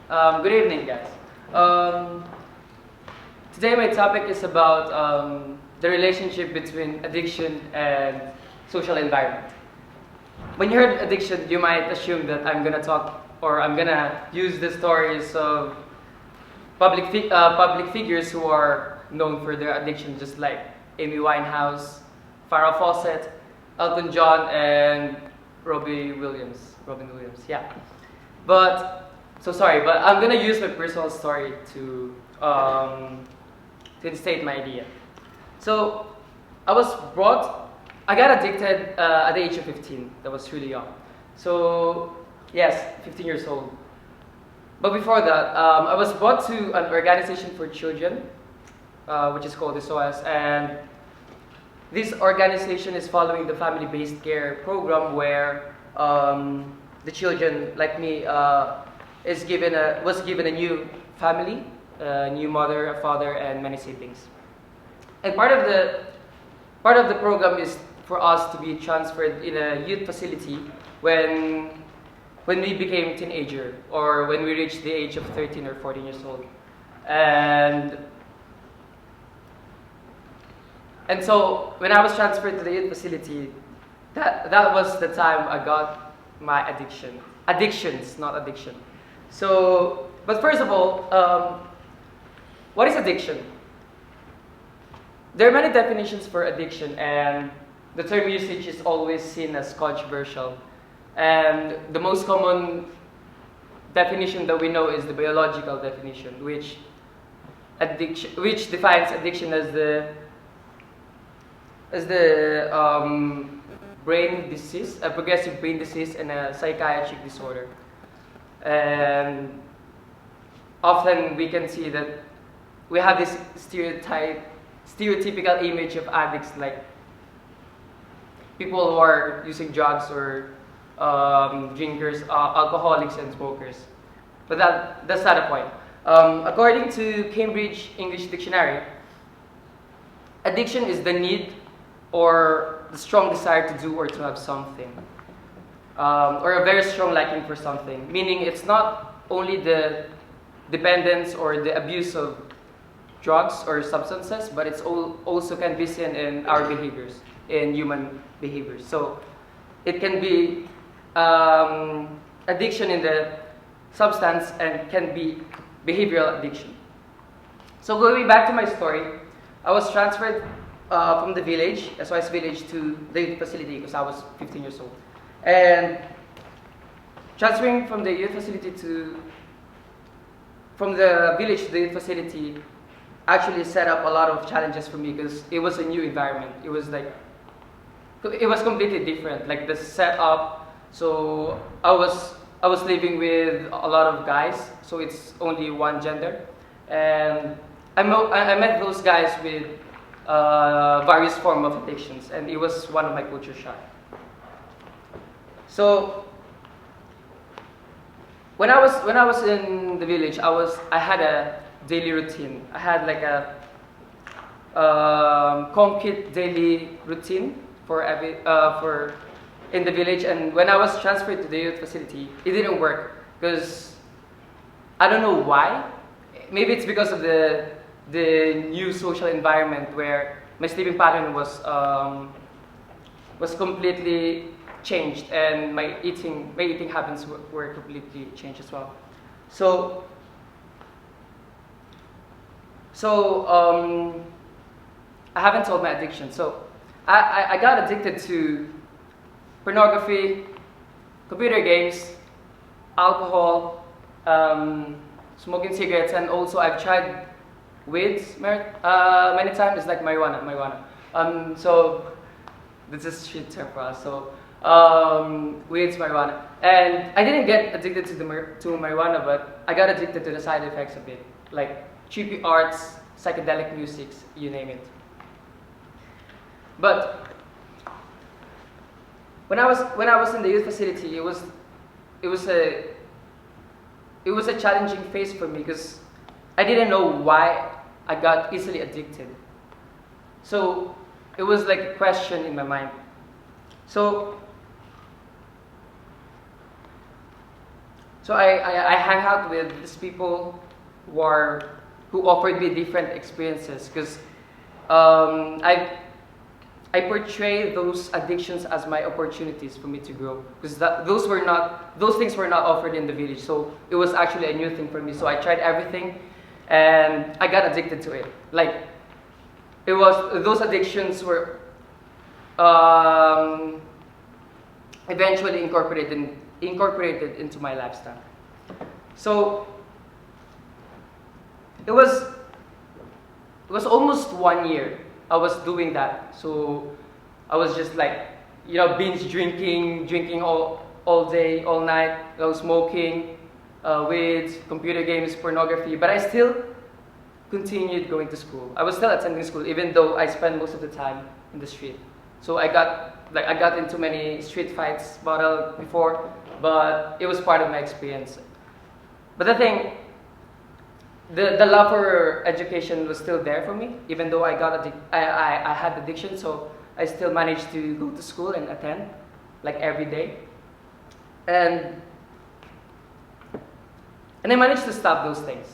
Good evening, guys. Um, Today my topic is about the relationship between addiction and social environment. When you heard addiction, you might assume that I'm gonna talk or I'm gonna use the stories of public figures who are known for their addiction, just like Amy Winehouse, Farrah Fawcett, Elton John, and Robin Williams. Yeah. But I'm gonna use my personal story to state my idea. So, I got addicted at the age of 15. That was really young. So, yes, 15 years old. But before that, I was brought to an organization for children, which is called SOS, and this organization is following the family-based care program where the children, like me, was given a new family, a new mother, a father, and many siblings. And part of the program is for us to be transferred in a youth facility when we became teenager or when we reached the age of 13 or 14 years old. And so when I was transferred to the youth facility, that was the time I got my addictions, not addiction. So, but first of all, what is addiction? There are many definitions for addiction, and the term usage is always seen as controversial. And the most common definition that we know is the biological definition, which defines addiction as the brain disease, a progressive brain disease, and a psychiatric disorder. And often we can see that we have this stereotypical image of addicts, like people who are using drugs or drinkers, alcoholics, and smokers. But that's not the point. According to Cambridge English Dictionary, addiction is the need or the strong desire to do or to have something, or a very strong liking for something, meaning it's not only the dependence or the abuse of drugs or substances, but it's also can be seen in our behaviors, in human behaviors. So it can be addiction in the substance and can be behavioral addiction. So going back to my story, I was transferred from the village, SOS village, to the youth facility because I was 15 years old. And transferring from the youth facility from the village to the youth facility actually set up a lot of challenges for me because it was a new environment. It was completely different, like the setup. So I was living with a lot of guys, so it's only one gender, and I met those guys with various form of addictions, and it was one of my culture shock. So when I was in the village, I had a daily routine. I had like a concrete daily routine for in the village, and when I was transferred to the youth facility, it didn't work because I don't know why. Maybe it's because of the new social environment where my sleeping pattern was completely changed, and my eating habits were completely changed as well. So I haven't told my addiction. So I got addicted to pornography, computer games, alcohol, smoking cigarettes, and also I've tried weeds many times. It's like marijuana. So this is shit term for us. So weeds, marijuana, and I didn't get addicted to marijuana, but I got addicted to the side effects of it, like trippy arts, psychedelic music, you name it. But when I was in the youth facility, it was a challenging phase for me because I didn't know why I got easily addicted. So it was like a question in my mind. So So I hang out with these people who offered me different experiences, because I portray those addictions as my opportunities for me to grow, because those things were not offered in the village. So it was actually a new thing for me. So I tried everything, and I got addicted to it. Like, those addictions were eventually incorporated into my lifestyle. So it was almost 1 year I was doing that. So I was just like, binge drinking all day, all night, smoking, weed, computer games, pornography. But I still continued going to school. I was still attending school, even though I spent most of the time in the street. So I got into many street fights before, but it was part of my experience. But the thing, the love for education was still there for me, even though I had addiction. So I still managed to go to school and attend, like, every day, and I managed to stop those things.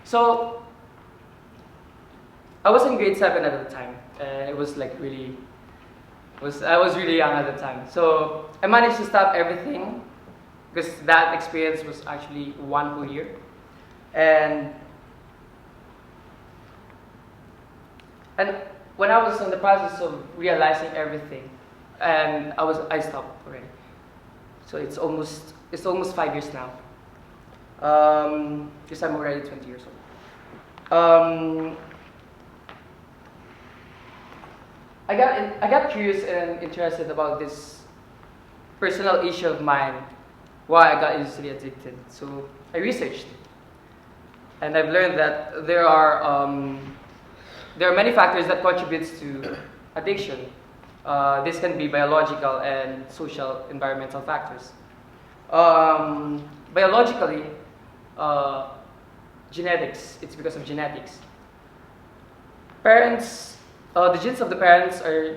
So I was in grade 7 at the time, and it was like I was really young at the time. So I managed to stop everything, because that experience was actually 1 whole year. And when I was in the process of realizing everything, and I stopped already. So it's almost 5 years now, because I'm already 20 years old. I got curious and interested about this personal issue of mine, why I got easily addicted. So I researched, and I've learned that there are many factors that contribute to addiction. This can be biological and social environmental factors. Biologically, genetics. It's because of genetics. Parents, the genes of the parents are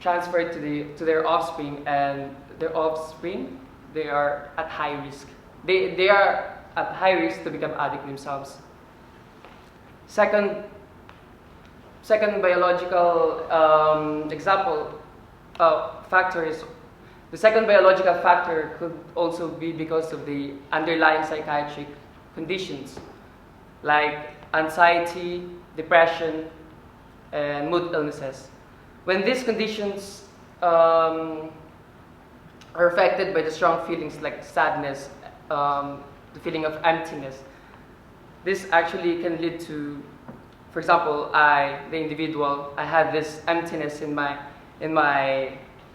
transferred to their offspring, and their offspring, they are at high risk. They are at high risk to become addict themselves. Second biological factor is, the second biological factor could also be because of the underlying psychiatric conditions, like anxiety, depression, and mood illnesses. When these conditions are affected by the strong feelings like sadness, the feeling of emptiness, this actually can lead to, for example, the individual, I had this emptiness in my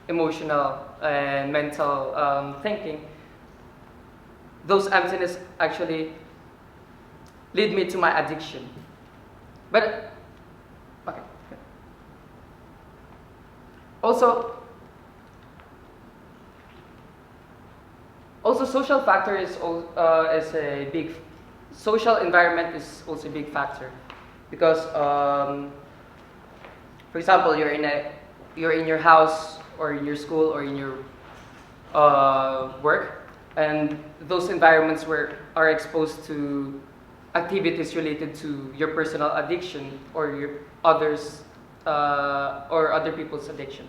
emotional and mental thinking. Those emptiness actually lead me to my addiction. But okay. Also, social factor is a big. Social environment is also a big factor, because, for example, you're in your house, or in your school, or in your work, and those environments are exposed to activities related to your personal addiction, or your others or other people's addiction.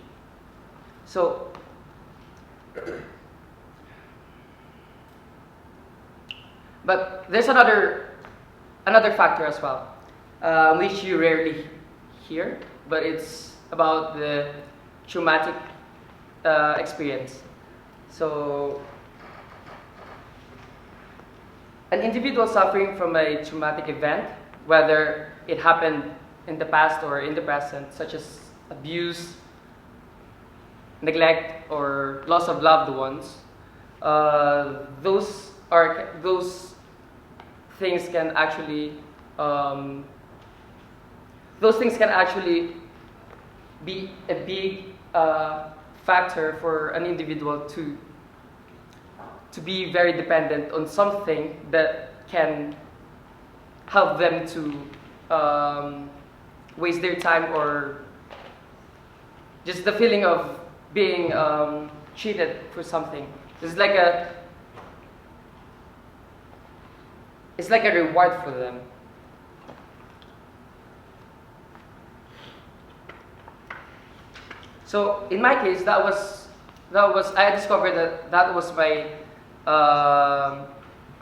So but there's another factor as well, which you rarely hear, but it's about the traumatic experience. So an individual suffering from a traumatic event, whether it happened in the past or in the present, such as abuse, neglect, or loss of loved ones, those things can actually be a big factor for an individual to be very dependent on something that can help them to waste their time, or just the feeling of being treated for something. It's like a reward for them. So in my case, that was I discovered that was my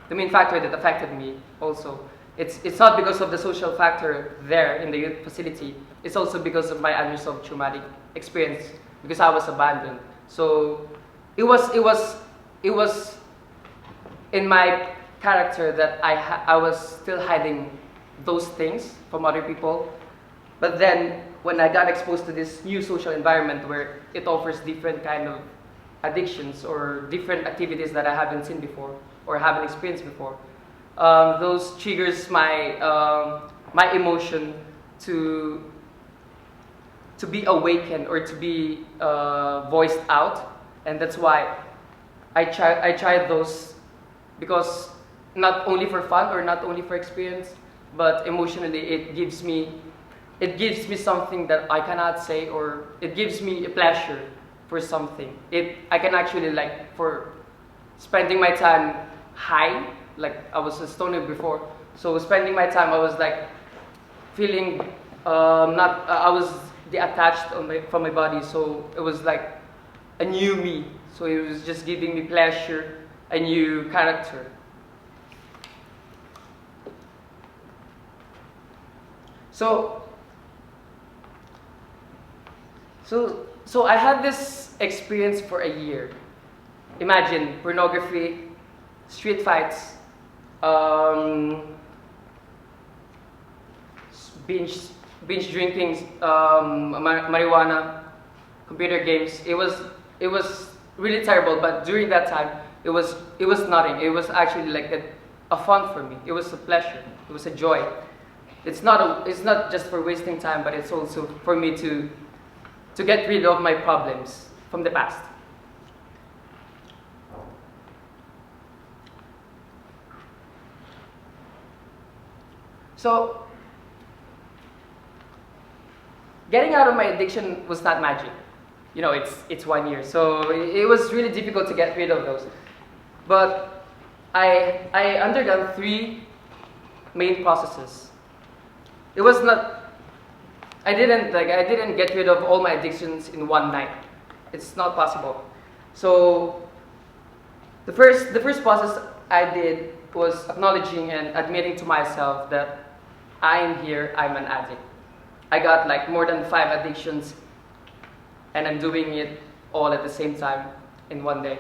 the main factor that affected me. Also, it's not because of the social factor there in the youth facility. It's also because of my unresolved traumatic experience, because I was abandoned. So it was in my character that I was still hiding those things from other people. But then when I got exposed to this new social environment where it offers different kind of addictions or different activities that I haven't seen before or haven't experienced before, those triggers my my emotion to be awakened or to be voiced out, and that's why I tried those, because not only for fun or not only for experience, but emotionally it gives me something that I cannot say, or it gives me a pleasure for something. I can actually, like, for spending my time high, like I was a stoner before, so spending my time I was like feeling I was detached from my body, so it was like a new me, so it was just giving me pleasure, a new character. So I had this experience for a year. Imagine pornography, street fights, binge drinking, marijuana, computer games. It was really terrible. But during that time, it was nothing. It was actually like a fun for me. It was a pleasure. It was a joy. It's not just for wasting time, but it's also for me to get rid of my problems from the past. So, getting out of my addiction was not magic. You know, it's 1 year, so it was really difficult to get rid of those. But I undergone 3 main processes. It was not. I didn't get rid of all my addictions in one night. It's not possible. So the first process I did was acknowledging and admitting to myself that I'm here, I'm an addict. I got like more than 5 addictions, and I'm doing it all at the same time in one day.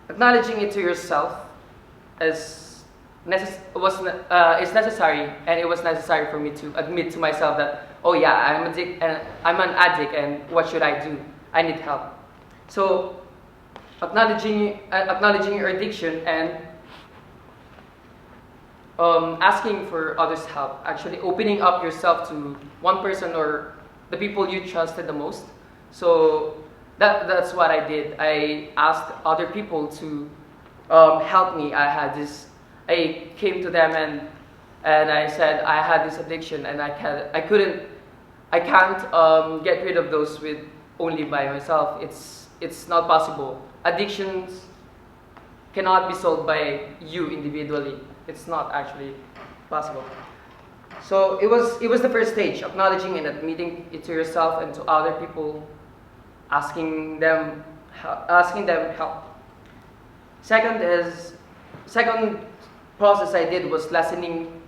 Acknowledging it to yourself is necessary, and it was necessary for me to admit to myself that, oh yeah, I'm an addict, and what should I do? I need help. So acknowledging your addiction and asking for others' help, actually opening up yourself to one person or the people you trusted the most. So that's what I did. I asked other people to help me. I came to them and I said I had this addiction, and I can't get rid of those with only by myself. It's not possible. Addictions cannot be solved by you individually. It's not actually possible. So it was the first stage, acknowledging and admitting it to yourself and to other people, asking them help. Second process I did was lessening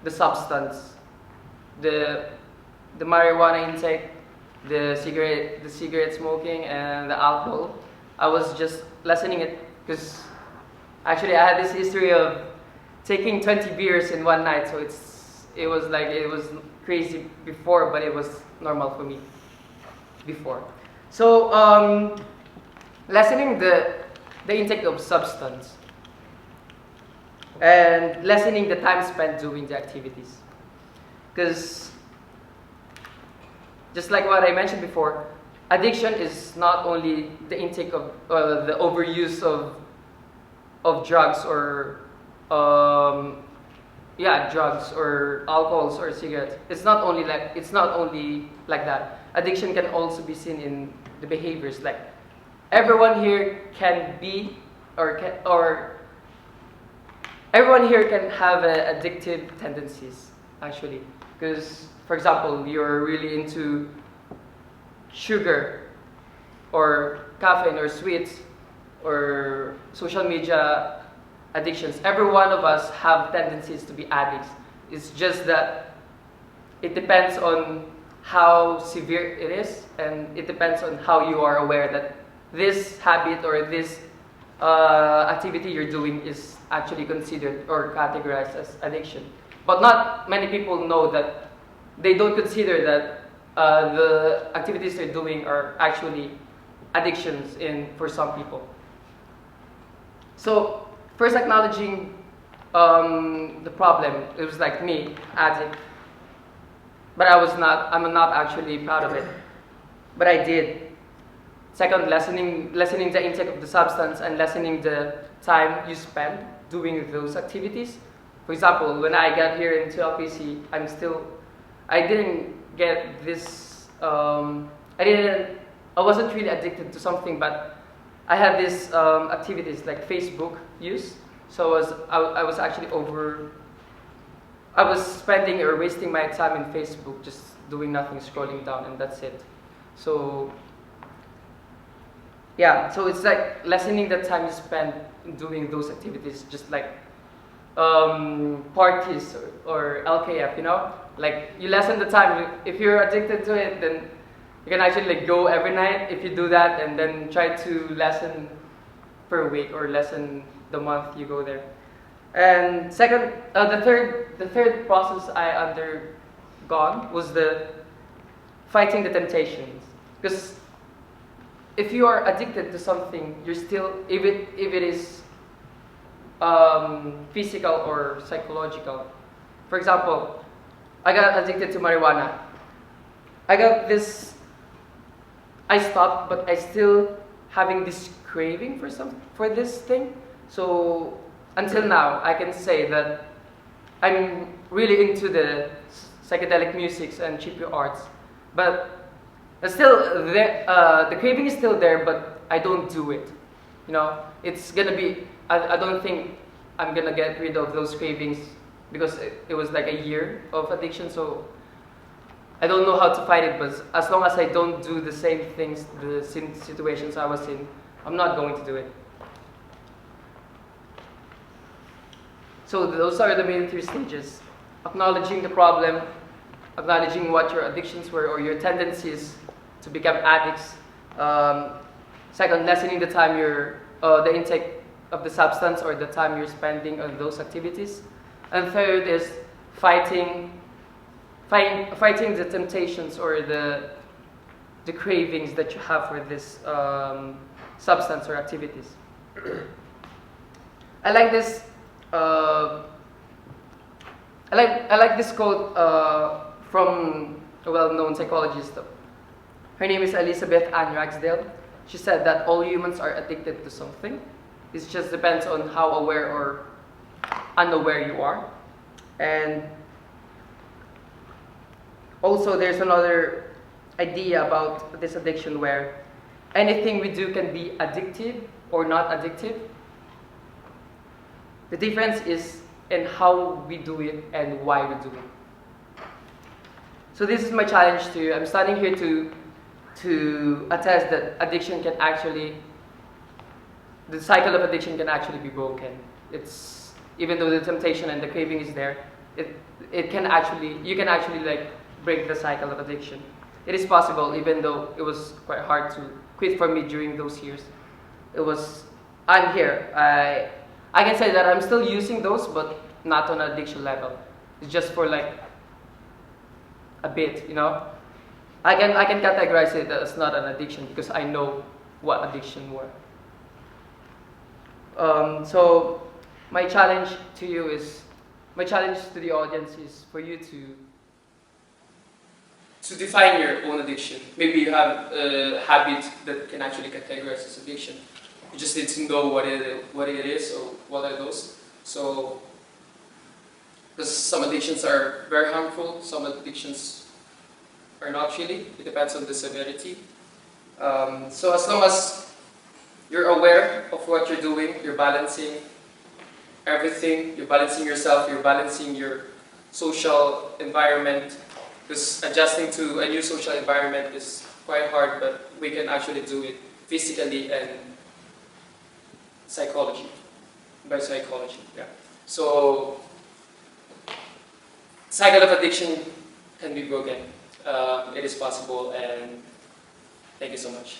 the substance, the marijuana intake, the cigarette smoking, and the alcohol. I was just lessening it because actually I had this history of taking 20 beers in one night, so it was crazy before, but it was normal for me before. So lessening the intake of substance and lessening the time spent doing the activities, because just like what I mentioned before, addiction is not only the intake of the overuse of drugs or yeah, drugs or alcohols or cigarettes. It's not only like that. Addiction can also be seen in the behaviors. Like everyone here can be or everyone here can have addictive tendencies actually. Because for example, you're really into sugar or caffeine or sweets or social media addictions. Every one of us have tendencies to be addicts. It's just that it depends on how severe it is, and it depends on how you are aware that this habit or this activity you're doing is actually considered or categorized as addiction. But not many people know that they don't consider that the activities they're doing are actually addictions for some people. So first acknowledging the problem, it was like me, addict, but I'm not actually proud of it, but I did. Second, lessening the intake of the substance and lessening the time you spend doing those activities. For example, when I got here into LPC, I didn't get this, I wasn't really addicted to something, but I had these activities like Facebook use. So I was actually I was spending or wasting my time in Facebook just doing nothing, scrolling down, and that's it. So yeah, so it's like lessening the time you spend doing those activities, just like parties or LKF, you know? Like you lessen the time. If you're addicted to it, then you can actually like go every night if you do that, and then try to lessen per week or lessen the month you go there. And second, the third process I undergone was the fighting the temptations. Because if you are addicted to something, you're still, if it is physical or psychological. For example, I got addicted to marijuana. I stopped, but I still having this craving for this thing. So until now, I can say that I'm really into the psychedelic musics and chipio arts, but still the craving is still there, but I don't do it. You know, it's gonna be. I don't think I'm gonna get rid of those cravings because it was like a year of addiction. So I don't know how to fight it, but as long as I don't do the same things, the same situations I was in, I'm not going to do it. So those are the main three stages: acknowledging the problem, acknowledging what your addictions were or your tendencies to become addicts. Second, lessening the time the intake of the substance or the time you're spending on those activities. And third is fighting the temptations or the cravings that you have for this substance or activities. I like this. I like this quote from a well-known psychologist. Her name is Elizabeth Ann Ragsdale. She said that all humans are addicted to something. It just depends on how aware or unaware you are. And also there's another idea about this addiction where anything we do can be addictive or not addictive. The difference is in how we do it and why we do it. So this is my challenge to you. I'm standing here to attest that addiction can actually, the cycle of addiction can actually be broken. It's, even though the temptation and the craving is there, you can actually like break the cycle of addiction. It is possible, even though it was quite hard to quit for me during those years. I'm here. I can say that I'm still using those, but not on an addiction level. It's just for like a bit, you know. I can categorize it as not an addiction because I know what addiction were. So my challenge to the audience is for you to define your own addiction. Maybe you have a habit that can actually categorize as addiction. You just need to know what it is or what are those. So Because some addictions are very harmful, some addictions are not really. It depends on the severity. So as long as you're aware of what you're doing, you're balancing everything, you're balancing yourself, you're balancing your social environment, because adjusting to a new social environment is quite hard, but we can actually do it physically and by psychology. Yeah. So cycle of addiction can be broken. It is possible, and thank you so much.